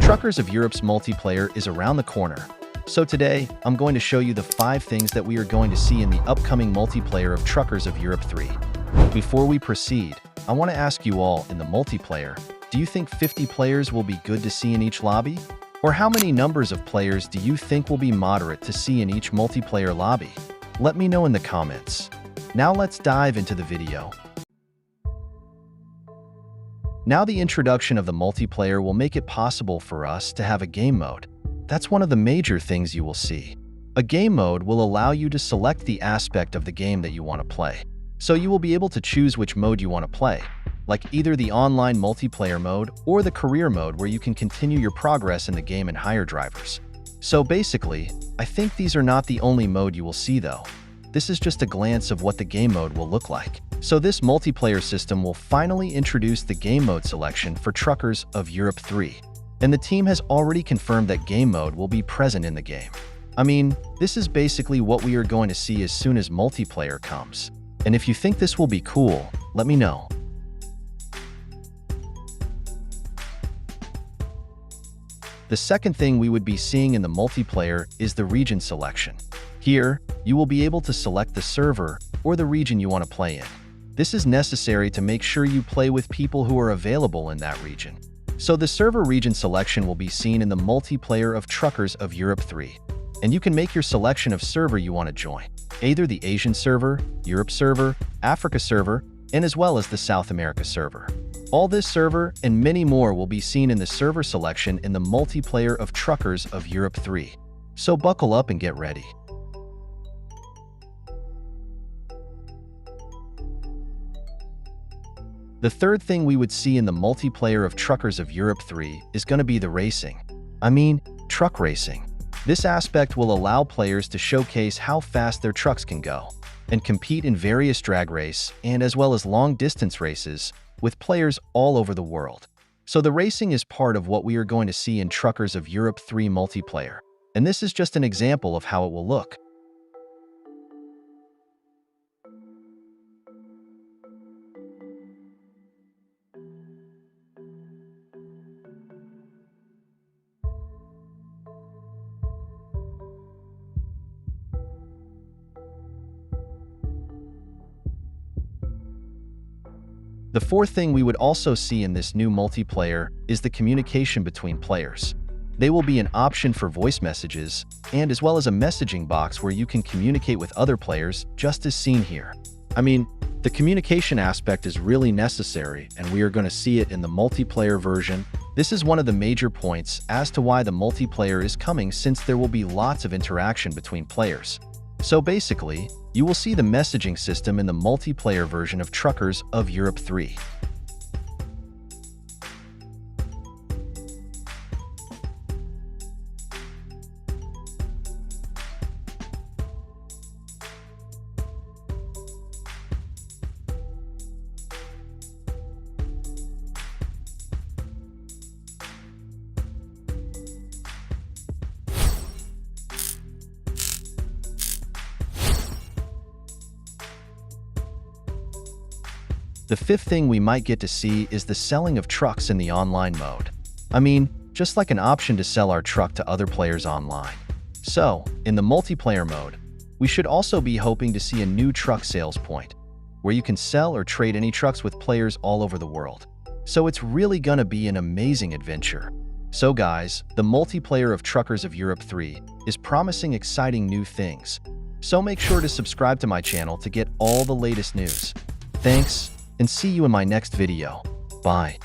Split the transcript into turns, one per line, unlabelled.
Truckers of Europe's multiplayer is around the corner. So today, I'm going to show you the 5 things that we are going to see in the upcoming multiplayer of Truckers of Europe 3. Before we proceed, I want to ask you all in the multiplayer, do you think 50 players will be good to see in each lobby? Or how many numbers of players do you think will be moderate to see in each multiplayer lobby? Let me know in the comments. Now let's dive into the video. Now the introduction of the multiplayer will make it possible for us to have a game mode. That's one of the major things you will see. A game mode will allow you to select the aspect of the game that you want to play. So you will be able to choose which mode you want to play, like either the online multiplayer mode or the career mode where you can continue your progress in the game and hire drivers. So basically, I think these are not the only mode you will see though. This is just a glance of what the game mode will look like. So this multiplayer system will finally introduce the game mode selection for Truckers of Europe 3. And the team has already confirmed that game mode will be present in the game. I mean, this is basically what we are going to see as soon as multiplayer comes. And if you think this will be cool, let me know. The second thing we would be seeing in the multiplayer is the region selection. Here, you will be able to select the server or the region you want to play in. This is necessary to make sure you play with people who are available in that region. So the server region selection will be seen in the multiplayer of Truckers of Europe 3. And you can make your selection of server you want to join, either the Asian server, Europe server, Africa server, and as well as the South America server. All this server and many more will be seen in the server selection in the multiplayer of Truckers of Europe 3. So buckle up and get ready. The third thing we would see in the multiplayer of Truckers of Europe 3 is going to be the racing. I mean, truck racing. This aspect will allow players to showcase how fast their trucks can go and compete in various drag race and as well as long-distance races with players all over the world. So the racing is part of what we are going to see in Truckers of Europe 3 multiplayer. And this is just an example of how it will look. The fourth thing we would also see in this new multiplayer is the communication between players. They will be an option for voice messages and as well as a messaging box where you can communicate with other players, just as seen here. I mean, the communication aspect is really necessary and we are going to see it in the multiplayer version. This is one of the major points as to why the multiplayer is coming, since there will be lots of interaction between players. So basically, you will see the messaging system in the multiplayer version of Truckers of Europe 3. The fifth thing we might get to see is the selling of trucks in the online mode. I mean, just like an option to sell our truck to other players online. So, in the multiplayer mode, we should also be hoping to see a new truck sales point, where you can sell or trade any trucks with players all over the world. So it's really gonna be an amazing adventure. So guys, the multiplayer of Truckers of Europe 3 is promising exciting new things. So make sure to subscribe to my channel to get all the latest news. Thanks, and see you in my next video. Bye.